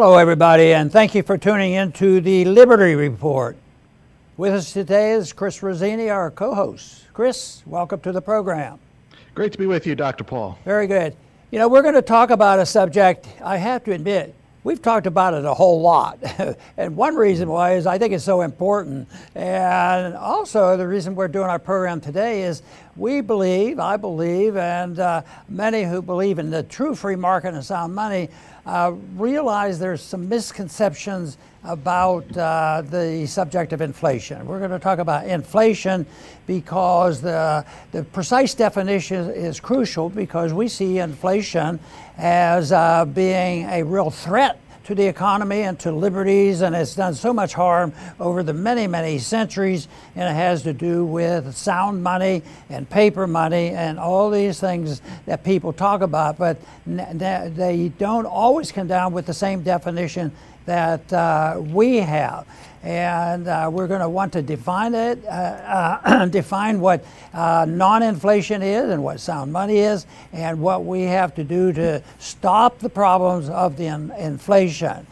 Hello everybody, and thank you for tuning in to the Liberty Report. With us today is Chris Rossini, our co-host. Chris, welcome to the program. Great to be with you, Dr. Paul. Very good. You know, we're going to talk about a subject, I have to admit, we've talked about it a whole lot. And one reason why is I think it's so important. And also the reason we're doing our program today is I believe, and many who believe in the true free market and sound money realize there's some misconceptions about the subject of inflation. We're going to talk about inflation because the precise definition is crucial, because we see inflation as being a real threat to the economy and to liberties, and it's done so much harm over the many centuries, and it has to do with sound money and paper money and all these things that people talk about, but they don't always come down with the same definition that we have. And we're going to want to define it, define what non-inflation is and what sound money is, and what we have to do to stop the problems of the inflation.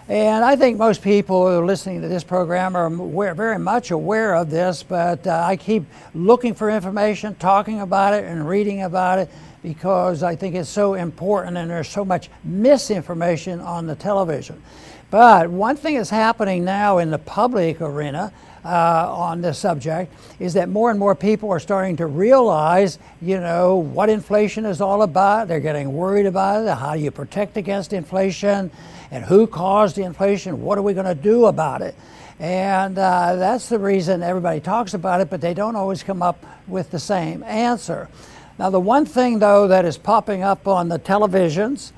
And I think most people who are listening to this program are very much aware of this, but I keep looking for information, talking about it, and reading about it, because I think it's so important, and there's so much misinformation on the television. But one thing that's happening now in the public arena on this subject is that more and more people are starting to realize, you know, what inflation is all about. They're getting worried about it. How do you protect against inflation? And who caused the inflation? What are we going to do about it? And that's the reason everybody talks about it, but they don't always come up with the same answer. Now, the one thing, though, that is popping up on the televisions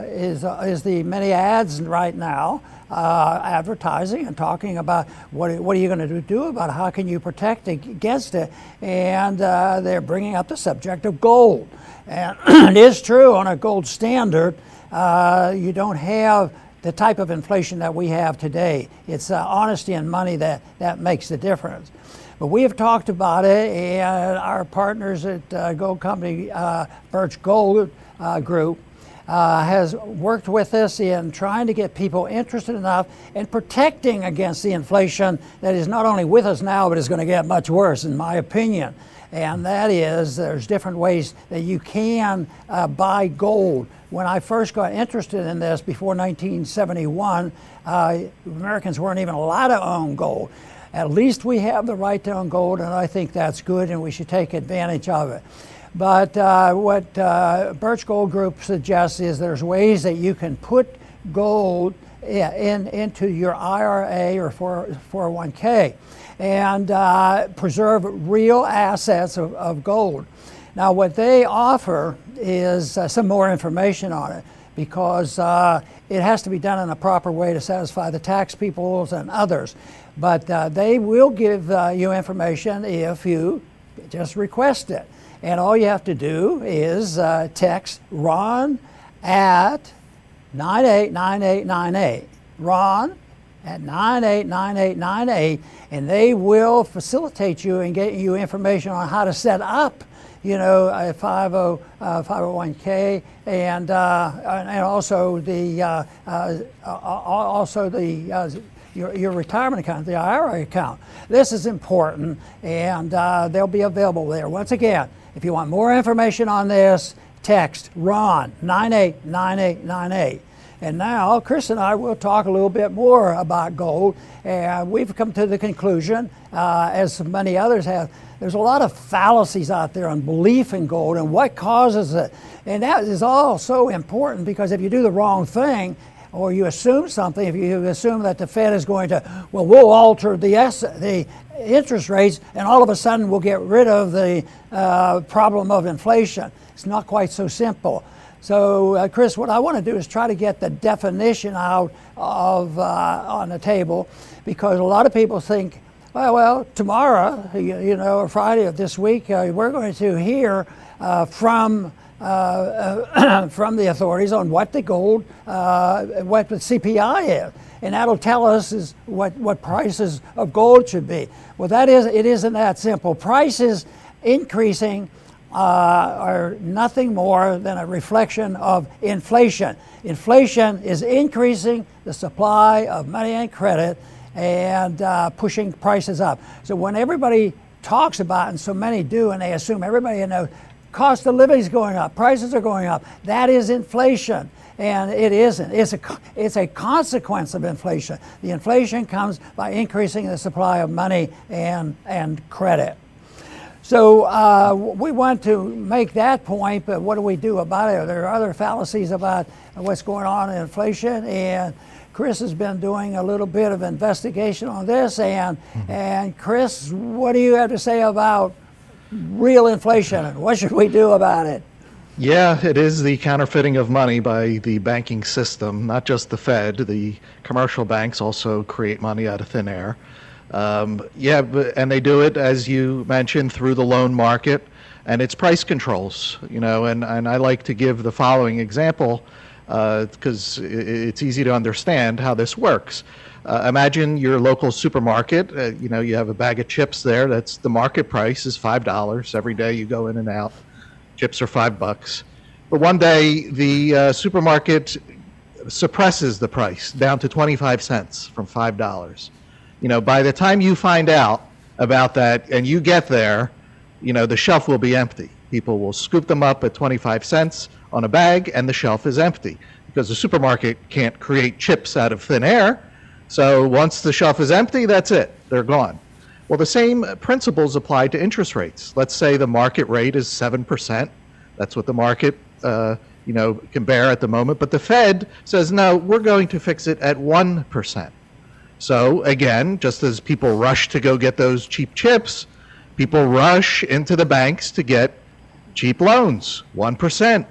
is the many ads right now, advertising and talking about what are you going to do about it? How can you protect against it? And they're bringing up the subject of gold. And it is true, on a gold standard, you don't have the type of inflation that we have today. It's honesty and money that makes the difference. But we have talked about it, and our partners at gold company, Birch Gold Group, has worked with us in trying to get people interested enough in protecting against the inflation that is not only with us now, but is going to get much worse, in my opinion. And that is, there's different ways that you can buy gold. When I first got interested in this before 1971, Americans weren't even allowed to own gold. At least we have the right to own gold, and I think that's good, and we should take advantage of it. But what Birch Gold Group suggests is there's ways that you can put gold into your IRA or 401k and preserve real assets of gold. Now, what they offer is some more information on it, because it has to be done in a proper way to satisfy the tax peoples and others. But they will give you information if you just request it. And all you have to do is text Ron at 989898. Ron at 989898, and they will facilitate you and get you information on how to set up, you know, a 501k and also your retirement account, the IRA account. This is important, and they'll be available there. Once again, if you want more information on this, text Ron 989898. And now Chris and I will talk a little bit more about gold, and we've come to the conclusion, as many others have, there's a lot of fallacies out there on belief in gold and what causes it. And that is all so important, because if you do the wrong thing, or you assume something, if you assume that the Fed is going to, well, we'll alter the interest rates, and all of a sudden we'll get rid of the problem of inflation. It's not quite so simple. So, Chris, what I want to do is try to get the definition out of on the table, because a lot of people think, well, tomorrow, you know, or Friday of this week, we're going to hear from the authorities on what the gold, what the CPI is, and that'll tell us is what prices of gold should be. Well, it isn't that simple. Prices increasing are nothing more than a reflection of inflation. Inflation is increasing the supply of money and credit and pushing prices up. So when everybody talks about, and so many do, and they assume everybody knows, cost of living is going up, prices are going up, that is inflation. And it isn't. It's a consequence of inflation. The inflation comes by increasing the supply of money and credit. So we want to make that point, but what do we do about it? There are other fallacies about what's going on in inflation, and Chris has been doing a little bit of investigation on this. And Chris, what do you have to say about real inflation, and what should we do about it? Yeah, it is the counterfeiting of money by the banking system, not just the Fed. The commercial banks also create money out of thin air. And they do it, as you mentioned, through the loan market, and it's price controls. And I like to give the following example because it's easy to understand how this works. Imagine your local supermarket. You have a bag of chips there. That's the market price is $5 every day you go in and out. Chips are $5. But one day the supermarket suppresses the price down to 25 cents from $5. By the time you find out about that and you get there, the shelf will be empty. People will scoop them up at 25 cents on a bag and the shelf is empty because the supermarket can't create chips out of thin air. So once the shelf is empty, that's it. They're gone. Well, the same principles apply to interest rates. Let's say the market rate is 7%. That's what the market can bear at the moment. But the Fed says, no, we're going to fix it at 1%. So again, just as people rush to go get those cheap chips, people rush into the banks to get cheap loans, 1%.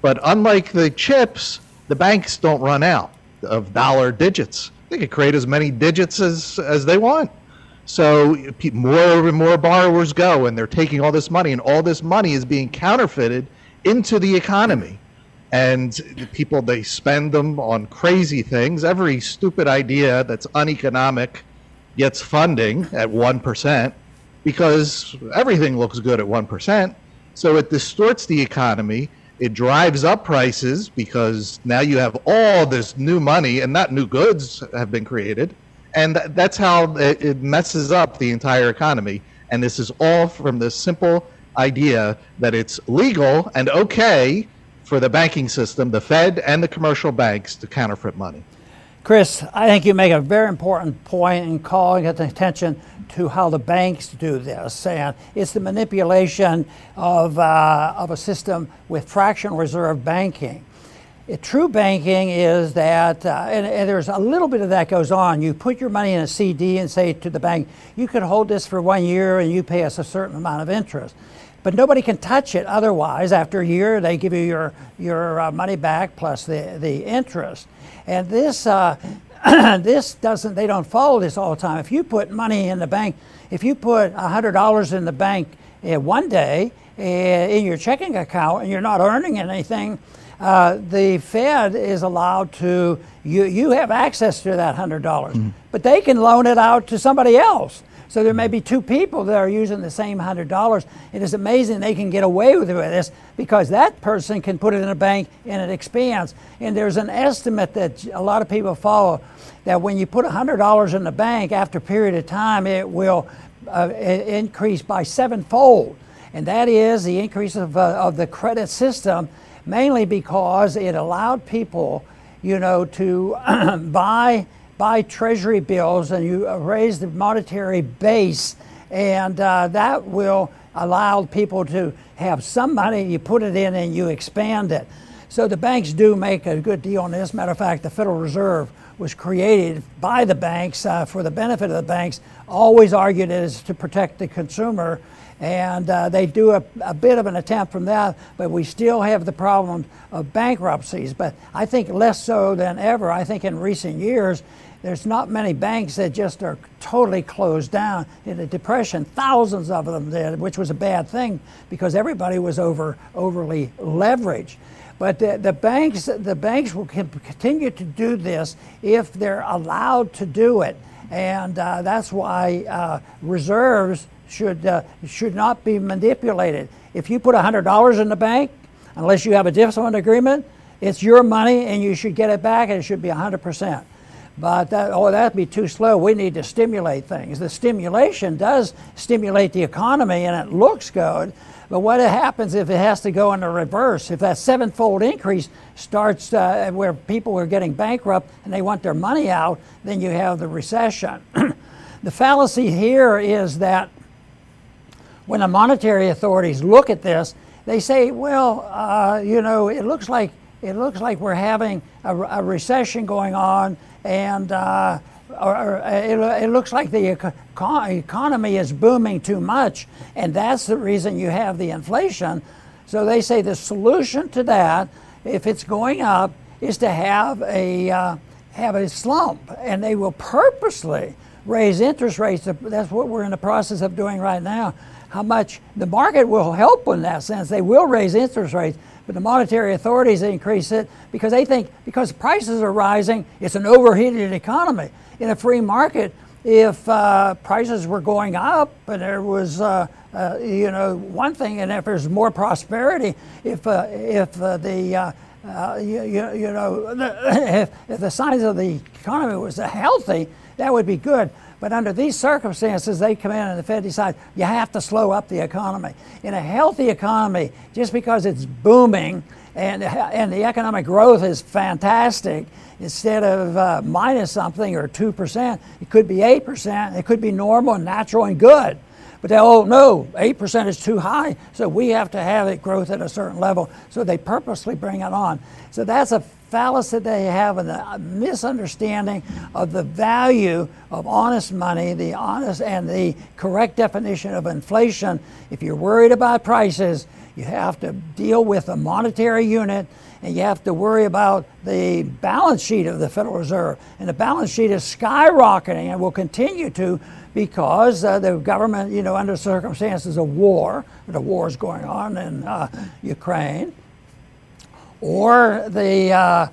But unlike the chips, the banks don't run out of dollar digits. They can create as many digits as they want. So more and more borrowers go, and they're taking all this money, and all this money is being counterfeited into the economy. And people, they spend them on crazy things. Every stupid idea that's uneconomic gets funding at 1% because everything looks good at 1%. So it distorts the economy. It drives up prices because now you have all this new money, and not new goods have been created. And that's how it messes up the entire economy. And this is all from the simple idea that it's legal and okay for the banking system, the Fed and the commercial banks, to counterfeit money. Chris, I think you make a very important point in calling attention to how the banks do this. And it's the manipulation of a system with fractional reserve banking. True banking is that, and there's a little bit of that goes on. You put your money in a CD and say to the bank, you can hold this for 1 year and you pay us a certain amount of interest. But nobody can touch it otherwise. After a year, they give you your money back plus the interest. And this, they don't follow this all the time. If you put money in the bank, if you put $100 in the bank one day in your checking account and you're not earning anything, the Fed is allowed to, you have access to that $100, but they can loan it out to somebody else. So there may be two people that are using the same $100. It is amazing they can get away with this because that person can put it in a bank and it expands. And there's an estimate that a lot of people follow that when you put $100 in the bank, after a period of time, it will increase by 7-fold. And that is the increase of the credit system, mainly because it allowed people, to buy treasury bills, and you raise the monetary base, and that will allow people to have some money. You put it in and you expand it. So the banks do make a good deal on this. Matter of fact, the Federal Reserve was created by the banks for the benefit of the banks, always argued it is to protect the consumer. And they do a bit of an attempt from that, but we still have the problem of bankruptcies. But I think less so than ever. I think in recent years, there's not many banks that just are totally closed down. In the Depression, thousands of them did, which was a bad thing because everybody was overly leveraged. But the banks will continue to do this if they're allowed to do it. And that's why reserves should not be manipulated. if you put $100 in the bank, unless you have a discipline agreement, it's your money and you should get it back, and it should be 100%. But that'd be too slow. We need to stimulate things. The stimulation does stimulate the economy, and it looks good. But what happens if it has to go in the reverse? If that sevenfold increase starts where people are getting bankrupt and they want their money out, then you have the recession. The fallacy here is that when the monetary authorities look at this, they say, well, you know, it looks like we're having a recession going on, and it looks like the economy is booming too much, and that's the reason you have the inflation. So they say the solution to that, if it's going up, is to have a slump, and they will purposely raise interest rates. That's what we're in the process of doing right now. How much the market will help in that sense. They will raise interest rates, but the monetary authorities increase it because they think because prices are rising, it's an overheated economy. In a free market, if prices were going up and there was, you know, one thing, and if there's more prosperity, if the size of the economy was healthy, that would be good. But under these circumstances, they come in and the Fed decides you have to slow up the economy. In a healthy economy, just because it's booming and the economic growth is fantastic, instead of minus something or 2%, it could be 8%. It could be normal and natural and good. But they, oh no, 8% is too high, so we have to have it growth at a certain level. So they purposely bring it on. So that's a fallacy they have, and a misunderstanding of the value of honest money, the honest and the correct definition of inflation. If you're worried about prices, you have to deal with a monetary unit, and you have to worry about the balance sheet of the Federal Reserve. And the balance sheet is skyrocketing and will continue to, because the government, you know, under circumstances of war, the war is going on in Ukraine, or the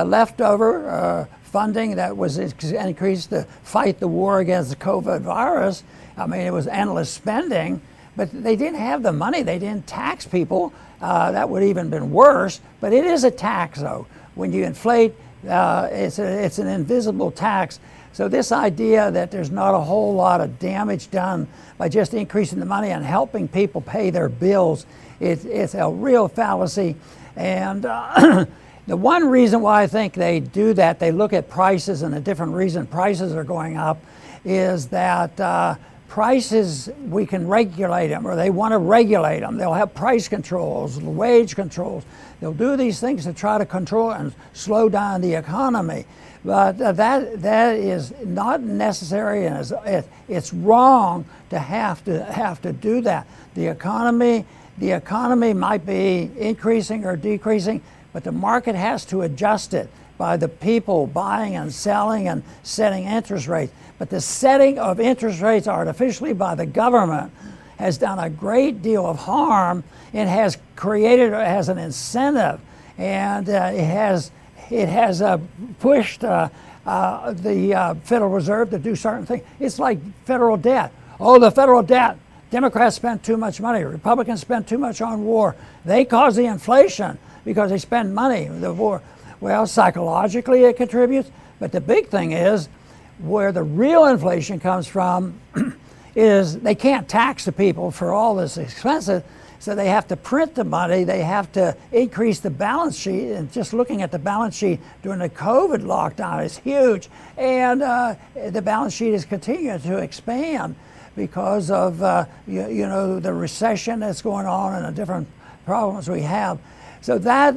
leftover funding that was increased to fight the war against the COVID virus. I mean, it was endless spending, but they didn't have the money. They didn't tax people. That would even been worse, but it is a tax, though. When you inflate, it's an invisible tax. So this idea that there's not a whole lot of damage done by just increasing the money and helping people pay their bills, it's a real fallacy. And the one reason why I think they do that, they look at prices, and a different reason prices are going up is that prices, we can regulate them, or they want to regulate them. They'll have price controls, wage controls. They'll do these things to try to control and slow down the economy. But that is not necessary, and it's wrong to have to do that. The economy might be increasing or decreasing, but the market has to adjust it by the people buying and selling and setting interest rates. But the setting of interest rates artificially by the government has done a great deal of harm and has created, has an incentive, and it has pushed the Federal Reserve to do certain things. It's like federal debt. Oh, the federal debt. Democrats spent too much money. Republicans spent too much on war. They cause the inflation because they spend money. The war. Well, psychologically it contributes, but the big thing is where the real inflation comes from is they can't tax the people for all this expenses, so they have to print the money. They have to increase the balance sheet, and just looking at the balance sheet during the COVID lockdown is huge, and the balance sheet is continuing to expand because of you know, the recession that's going on and the different problems we have. So that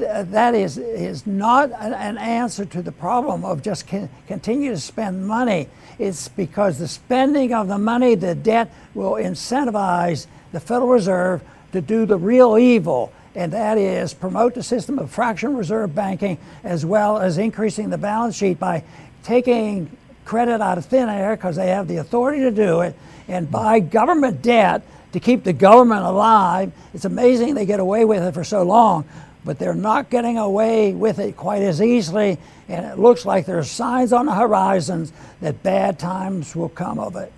is not an answer to the problem of just continue to spend money. It's because the spending of the money, the debt, will incentivize the Federal Reserve to do the real evil, and that is promote the system of fractional reserve banking, as well as increasing the balance sheet by taking credit out of thin air because they have the authority to do it, and buy government debt to keep the government alive. It's amazing they get away with it for so long, but they're not getting away with it quite as easily, and it looks like there's signs on the horizons that bad times will come of it.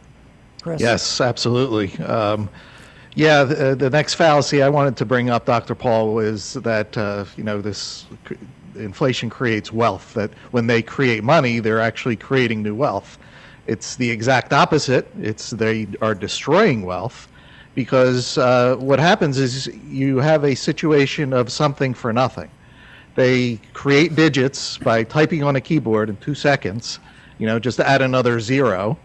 Chris? Yes, absolutely. Yeah, the next fallacy I wanted to bring up, Dr. Paul, is that this inflation creates wealth. That when they create money, they're actually creating new wealth. It's the exact opposite. They are destroying wealth, because what happens is you have a situation of something for nothing. They create digits by typing on a keyboard in 2 seconds, just to add another zero.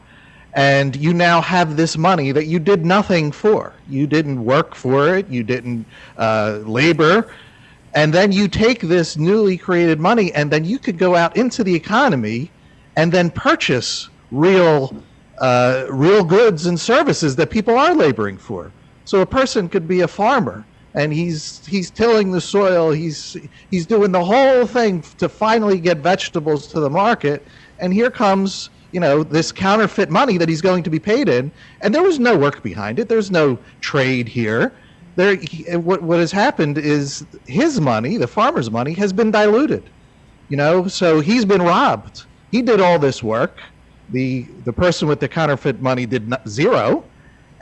And you now have this money that you did nothing for. You didn't work for it. You didn't labor. And then you take this newly created money, and then you could go out into the economy and then purchase real goods and services that people are laboring for. So a person could be a farmer, and he's tilling the soil. He's doing the whole thing to finally get vegetables to the market. And here comes this counterfeit money that he's going to be paid in, and there was no work behind it. There's no trade here. What has happened is his money, the farmer's money, has been diluted. So he's been robbed. He did all this work. The person with the counterfeit money did zero,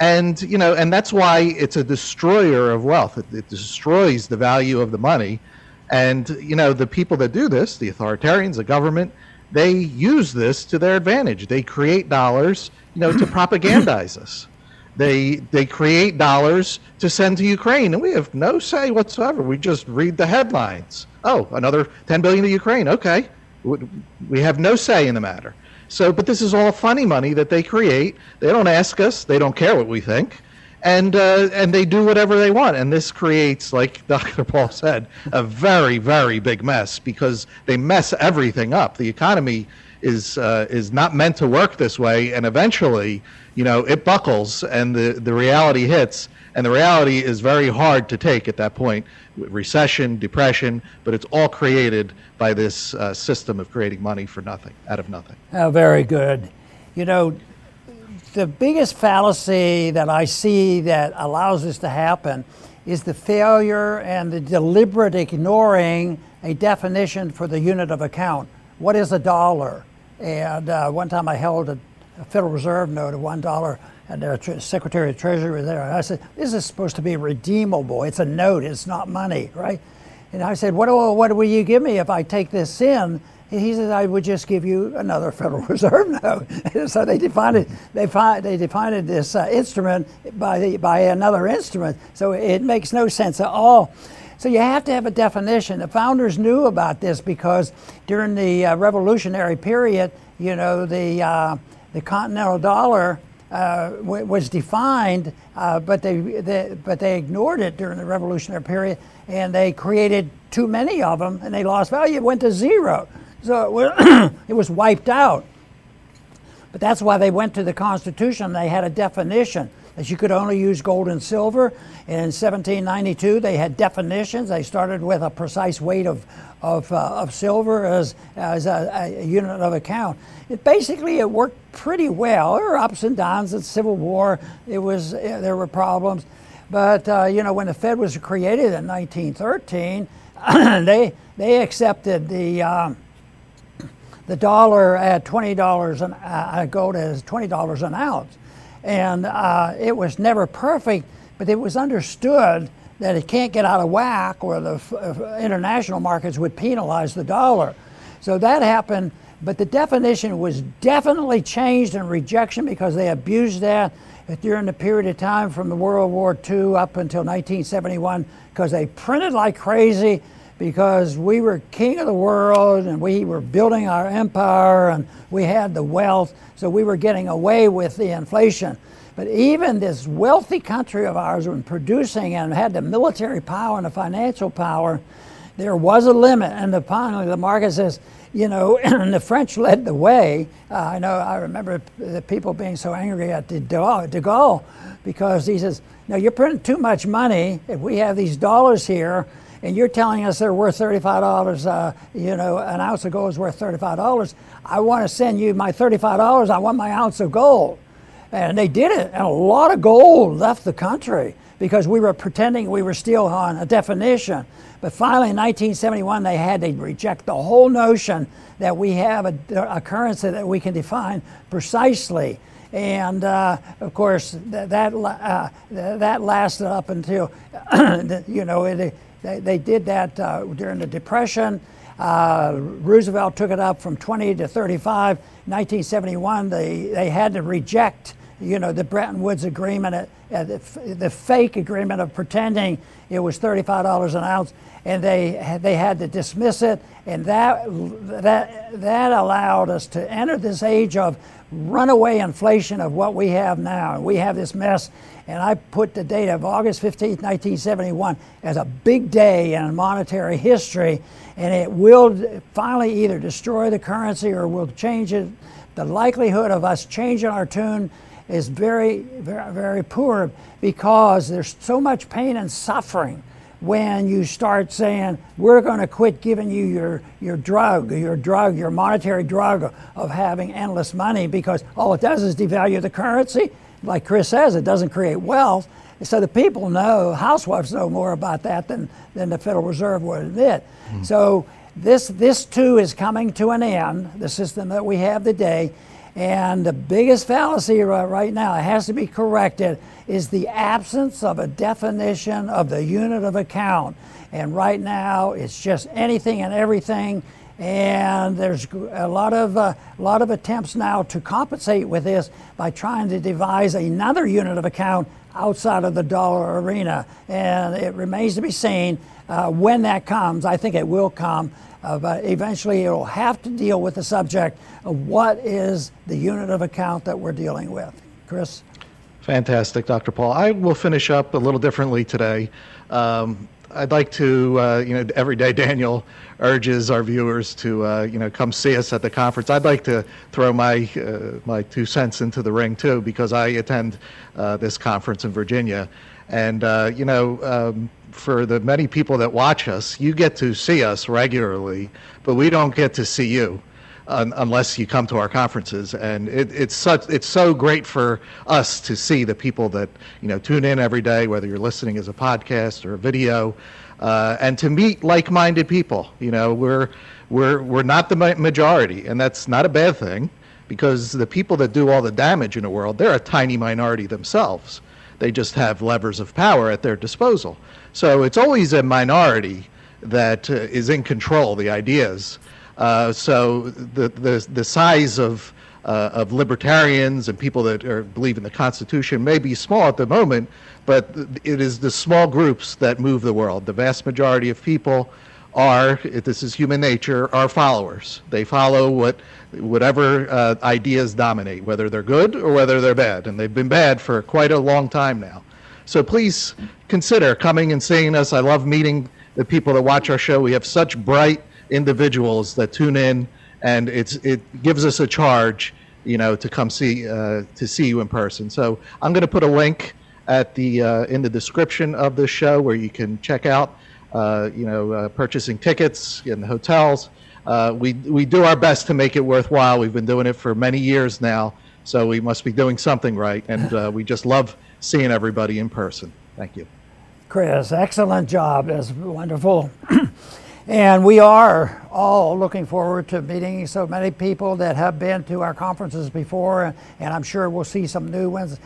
and that's why it's a destroyer of wealth. It destroys the value of the money, and the people that do this, the authoritarians, the government, they use this to their advantage. They create dollars, to propagandize us. They create dollars to send to Ukraine, and we have no say whatsoever. We just read the headlines. Oh, another 10 billion to Ukraine. Okay, we have no say in the matter. So, but this is all funny money that they create. They don't ask us. They don't care what we think. And they do whatever they want. And this creates, like Dr. Paul said, a very, very big mess, because they mess everything up. The economy is not meant to work this way, and eventually, it buckles and the reality hits. And the reality is very hard to take at that point. Recession, depression, but it's all created by this system of creating money for nothing, out of nothing. Oh, very good. The biggest fallacy that I see that allows this to happen is the failure and the deliberate ignoring a definition for the unit of account. What is a dollar? And one time I held a Federal Reserve note of $1, and the Secretary of Treasury was there. And I said, this is supposed to be redeemable. It's a note. It's not money, right? And I said, what will you give me if I take this in? And he said, I would just give you another Federal Reserve note. So they defined this instrument by another instrument. So it makes no sense at all. So you have to have a definition. The founders knew about this because during the Revolutionary period, the continental dollar was defined, but they ignored it during the Revolutionary period, and they created too many of them, and they lost value. It went to zero. So it was wiped out. But that's why they went to the Constitution. They had a definition that you could only use gold and silver. In 1792, they had definitions. They started with a precise weight of silver as a unit of account. It worked pretty well. There were ups and downs. In the Civil War, there were problems. But when the Fed was created in 1913, they accepted the dollar at $20 gold as $20 an ounce. And it was never perfect, but it was understood that it can't get out of whack, or the international markets would penalize the dollar. So that happened, but the definition was definitely changed in rejection because they abused that during the period of time from the World War II up until 1971, because they printed like crazy, because we were king of the world and we were building our empire and we had the wealth, so we were getting away with the inflation. But even this wealthy country of ours, when producing and had the military power and the financial power, there was a limit. And finally the market says, and the French led the way. I remember the people being so angry at de Gaulle, because he says, no, you're printing too much money. If we have these dollars here, and you're telling us they're worth $35, an ounce of gold is worth $35. I want to send you my $35. I want my ounce of gold. And they did it, and a lot of gold left the country because we were pretending we were still on a definition. But finally, in 1971, they had to reject the whole notion that we have a currency that we can define precisely. And of course, that lasted up until, you know, they did that during the Depression. Roosevelt took it up from 20 to 35. 1971, they had to reject, you know, the Bretton Woods agreement, the fake agreement of pretending it was $35 an ounce, and they had to dismiss it, and that allowed us to enter this age of runaway inflation of what we have now. And we have this mess, and I put the date of August 15th, 1971 as a big day in monetary history, and it will finally either destroy the currency or will change it. The likelihood of us changing our tune is very, very, very poor because there's so much pain and suffering when you start saying, we're going to quit giving you your monetary drug of having endless money, because all it does is devalue the currency. Like Chris says, it doesn't create wealth. So the people know, housewives know more about that than the Federal Reserve would admit. So this too is coming to an end, the system that we have today. And the biggest fallacy right now, it has to be corrected, is the absence of a definition of the unit of account. And right now, it's just anything and everything. And there's a lot of attempts now to compensate with this by trying to devise another unit of account outside of the dollar arena. And it remains to be seen when that comes. I think it will come. But eventually it'll have to deal with the subject of what is the unit of account that we're dealing with. Chris? Fantastic, Dr. Paul. I will finish up a little differently today. I'd like to, you know, every day Daniel urges our viewers to, you know, come see us at the conference. I'd like to throw my, my 2 cents into the ring too, because I attend this conference in Virginia. And, you know, for the many people that watch us, you get to see us regularly, but we don't get to see you unless you come to our conferences. And it's so great for us to see the people that, you know, tune in every day, whether you're listening as a podcast or a video, and to meet like-minded people. You know, we're not the majority, and that's not a bad thing, because the people that do all the damage in the world, they're a tiny minority themselves. They just have levers of power at their disposal. So it's always a minority that is in control, the ideas. So the size of libertarians and people that believe in the Constitution may be small at the moment, but it is the small groups that move the world. The vast majority of people are, this is human nature, are followers. They follow whatever ideas dominate, whether they're good or whether they're bad. And they've been bad for quite a long time now. So please consider coming and seeing us. I love meeting the people that watch our show. We have such bright individuals that tune in, and it gives us a charge, you know, to come see you in person. So I'm going to put a link at the in the description of this show where you can check out, you know, purchasing tickets in the hotels. We do our best to make it worthwhile. We've been doing it for many years now, so we must be doing something right. And we just love seeing everybody in person. Thank you. Chris, excellent job. That's wonderful. And we are all looking forward to meeting so many people that have been to our conferences before, and I'm sure we'll see some new ones.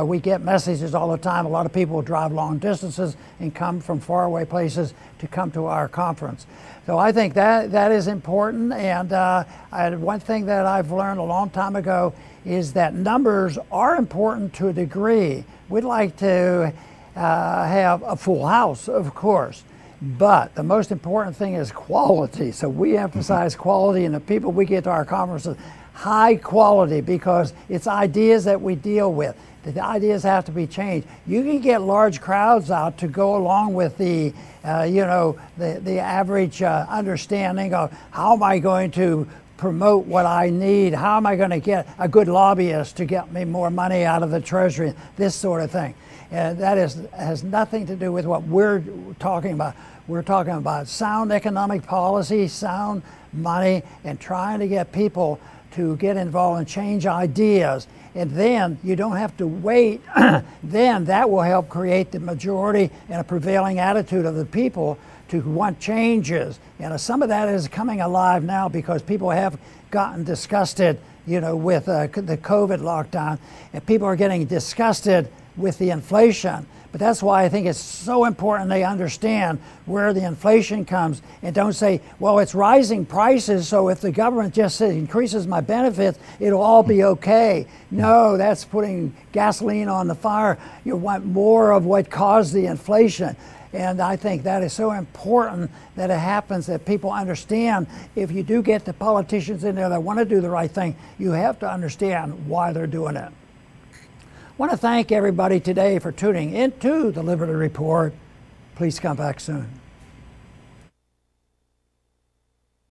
We get messages all the time. A lot of people drive long distances and come from faraway places to come to our conference. So I think that is important. And one thing that I've learned a long time ago is that numbers are important to a degree. We'd like to have a full house, of course. But the most important thing is quality. So we emphasize quality, and the people we get to our conferences, high quality, because it's ideas that we deal with. The ideas have to be changed. You can get large crowds out to go along with the, you know, the average understanding of how am I going to promote what I need? How am I going to get a good lobbyist to get me more money out of the Treasury? This sort of thing. And that has nothing to do with what we're talking about. We're talking about sound economic policy, sound money, and trying to get people to get involved and change ideas. And then you don't have to wait. Then that will help create the majority and a prevailing attitude of the people to want changes. And some of that is coming alive now because people have gotten disgusted, with the COVID lockdown, and people are getting disgusted with the inflation. But that's why I think it's so important they understand where the inflation comes and don't say, well, it's rising prices, so if the government just increases my benefits, it'll all be okay. No, that's putting gasoline on the fire. You want more of what caused the inflation. And I think that is so important that it happens, that people understand if you do get the politicians in there that want to do the right thing, you have to understand why they're doing it. I want to thank everybody today for tuning into the Liberty Report. Please come back soon.